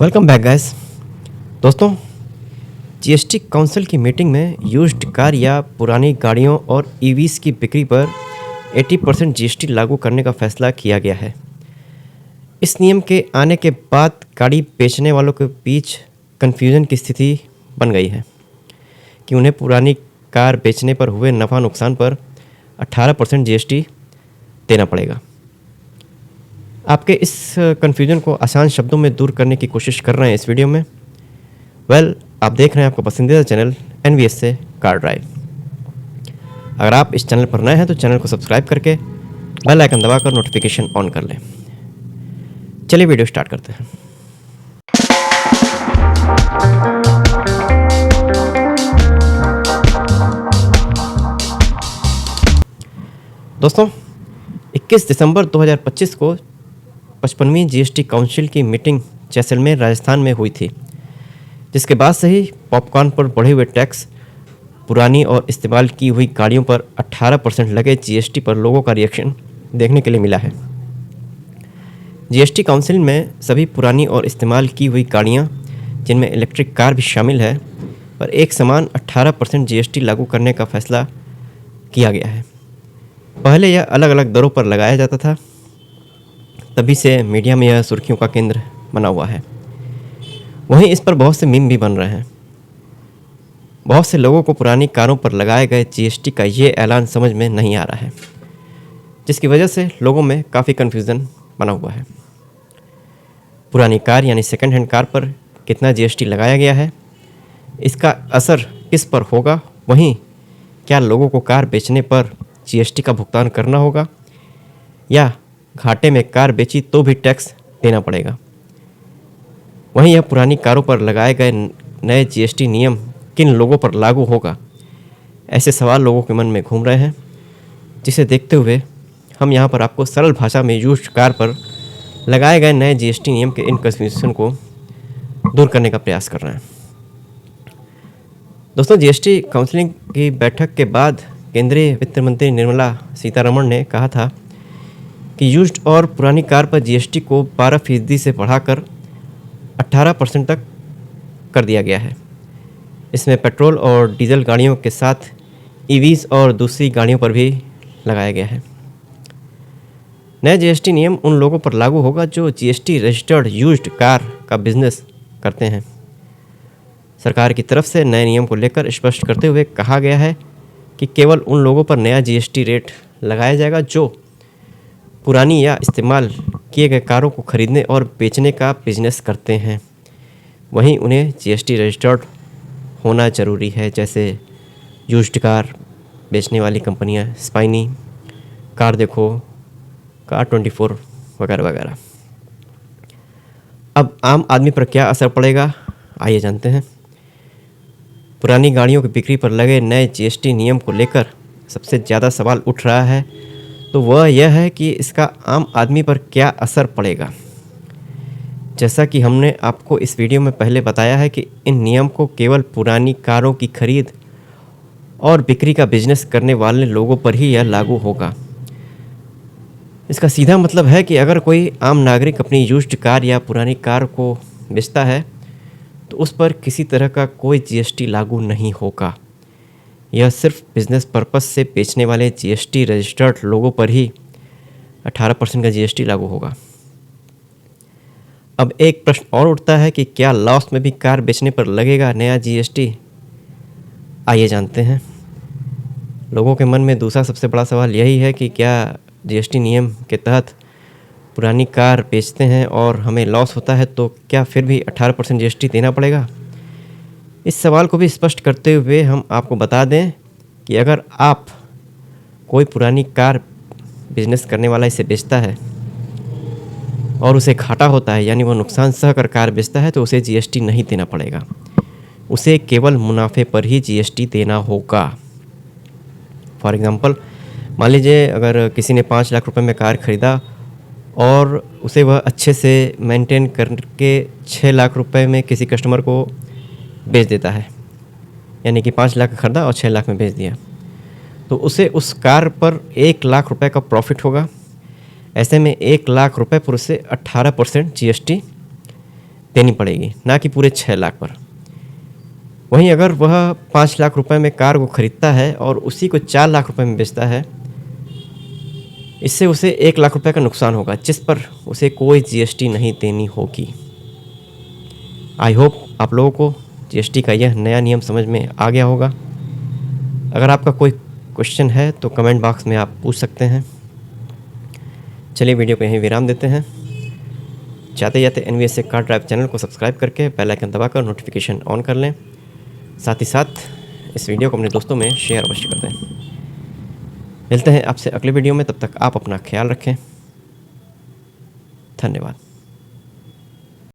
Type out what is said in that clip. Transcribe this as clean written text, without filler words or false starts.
Welcome back guys. दोस्तों, GST council की meeting में यूज्ड कार या पुरानी गाड़ियों और ईवीज़ की बिक्री पर 80% जीएसटी लागू करने का फैसला किया गया है। इस नियम के आने के बाद गाड़ी बेचने वालों के बीच कन्फ्यूजन की स्थिति बन गई है कि उन्हें पुरानी कार बेचने पर हुए नफ़ा नुकसान पर 18% जीएसटी देना पड़ेगा। आपके इस कन्फ्यूजन को आसान शब्दों में दूर करने की कोशिश कर रहे हैं इस वीडियो में। आप देख रहे हैं आपका पसंदीदा चैनल एनवीएस से कार ड्राइव। अगर आप इस चैनल पर नए हैं तो चैनल को सब्सक्राइब करके बेल आइकन दबाकर नोटिफिकेशन ऑन कर लें। चलिए वीडियो स्टार्ट करते हैं। दोस्तों, 21 दिसंबर 2025 को 55वीं जीएसटी काउंसिल की मीटिंग जैसलमेर राजस्थान में हुई थी, जिसके बाद से ही पॉपकॉर्न पर बढ़े हुए टैक्स, पुरानी और इस्तेमाल की हुई गाड़ियों पर 18% लगे जीएसटी पर लोगों का रिएक्शन देखने के लिए मिला है। जीएसटी काउंसिल में सभी पुरानी और इस्तेमाल की हुई गाड़ियां, जिनमें इलेक्ट्रिक कार भी शामिल है, पर एक समान 18% जीएसटी लागू करने का फैसला किया गया है। पहले यह अलग अलग दरों पर लगाया जाता था, तभी से मीडिया में यह सुर्खियों का केंद्र बना हुआ है। वहीं इस पर बहुत से मीम भी बन रहे हैं। बहुत से लोगों को पुरानी कारों पर लगाए गए जीएसटी का ये ऐलान समझ में नहीं आ रहा है, जिसकी वजह से लोगों में काफ़ी कन्फ्यूज़न बना हुआ है। पुरानी कार यानी सेकंड हैंड कार पर कितना जीएसटी लगाया गया है, इसका असर किस पर होगा, वहीं क्या लोगों को कार बेचने पर जीएसटी का भुगतान करना होगा या घाटे में कार बेची तो भी टैक्स देना पड़ेगा। वहीं यह पुरानी कारों पर लगाए गए नए जीएसटी नियम किन लोगों पर लागू होगा, ऐसे सवाल लोगों के मन में घूम रहे हैं, जिसे देखते हुए हम यहाँ पर आपको सरल भाषा में यूज्ड कार पर लगाए गए नए जीएसटी नियम के इन कन्फ्यूजन को दूर करने का प्रयास कर रहे हैं। दोस्तों, जीएसटी काउंसिलिंग की बैठक के बाद केंद्रीय वित्त मंत्री निर्मला सीतारमण ने कहा था कि यूज्ड और पुरानी कार पर जीएसटी को 12% से बढ़ाकर 18% तक कर दिया गया है। इसमें पेट्रोल और डीजल गाड़ियों के साथ ईवीज़ और दूसरी गाड़ियों पर भी लगाया गया है। नया जीएसटी नियम उन लोगों पर लागू होगा जो जीएसटी रजिस्टर्ड यूज्ड कार का बिजनेस करते हैं। सरकार की तरफ से नए नियम को लेकर स्पष्ट करते हुए कहा गया है कि केवल उन लोगों पर नया जीएसटी रेट लगाया जाएगा जो पुरानी या इस्तेमाल किए गए कारों को खरीदने और बेचने का बिजनेस करते हैं। वहीं उन्हें जीएसटी रजिस्टर्ड होना ज़रूरी है, जैसे यूज्ड कार बेचने वाली कंपनियां स्पाइनी, कार देखो, कार 24 वगैरह वगैरह। अब आम आदमी पर क्या असर पड़ेगा, आइए जानते हैं। पुरानी गाड़ियों की बिक्री पर लगे नए जीएसटी नियम को लेकर सबसे ज़्यादा सवाल उठ रहा है, तो वह यह है कि इसका आम आदमी पर क्या असर पड़ेगा। जैसा कि हमने आपको इस वीडियो में पहले बताया है कि इन नियम को केवल पुरानी कारों की खरीद और बिक्री का बिजनेस करने वाले लोगों पर ही यह लागू होगा। इसका सीधा मतलब है कि अगर कोई आम नागरिक अपनी यूज्ड कार या पुरानी कार को बेचता है तो उस पर किसी तरह का कोई जीएसटी लागू नहीं होगा। यह सिर्फ बिजनेस पर्पस से बेचने वाले जीएसटी रजिस्टर्ड लोगों पर ही 18% का जीएसटी लागू होगा। अब एक प्रश्न और उठता है कि क्या लॉस में भी कार बेचने पर लगेगा नया जीएसटी? आइए जानते हैं। लोगों के मन में दूसरा सबसे बड़ा सवाल यही है कि क्या जीएसटी नियम के तहत पुरानी कार बेचते हैं और हमें लॉस होता है तो क्या फिर भी 18% जीएसटी देना पड़ेगा? इस सवाल को भी स्पष्ट करते हुए हम आपको बता दें कि अगर आप कोई पुरानी कार बिजनेस करने वाला इसे बेचता है और उसे घाटा होता है, यानी वो नुकसान सह कर कार बेचता है, तो उसे जीएसटी नहीं देना पड़ेगा। उसे केवल मुनाफे पर ही जीएसटी देना होगा। फॉर एग्ज़ाम्पल, मान लीजिए अगर किसी ने 5 लाख रुपए में कार ख़रीदा और उसे वह अच्छे से मेंटेन करके 6 लाख रुपए में किसी कस्टमर को बेच देता है, यानी कि 5 लाख का खरीदा और 6 लाख में बेच दिया, तो उसे उस कार पर 1 लाख रुपए का प्रॉफिट होगा। ऐसे में 1 लाख रुपए पर उसे 18% जीएसटी देनी पड़ेगी, ना कि पूरे 6 लाख पर। वहीं अगर वह 5 लाख रुपए में कार को खरीदता है और उसी को 4 लाख रुपए में बेचता है, इससे उसे 1 लाख रुपए का नुकसान होगा, जिस पर उसे कोई जीएसटी नहीं देनी होगी। आई होप आप लोगों को जीएसटी का यह नया नियम समझ में आ गया होगा। अगर आपका कोई क्वेश्चन है तो कमेंट बॉक्स में आप पूछ सकते हैं। चलिए वीडियो को यहीं विराम देते हैं। जाते जाते एनवीएसए कार ड्राइव चैनल को सब्सक्राइब करके बेल आइकन दबाकर नोटिफिकेशन ऑन कर लें। साथ ही साथ इस वीडियो को अपने दोस्तों में शेयर अवश्य कर दें। मिलते हैं आपसे अगले वीडियो में, तब तक आप अपना ख्याल रखें। धन्यवाद।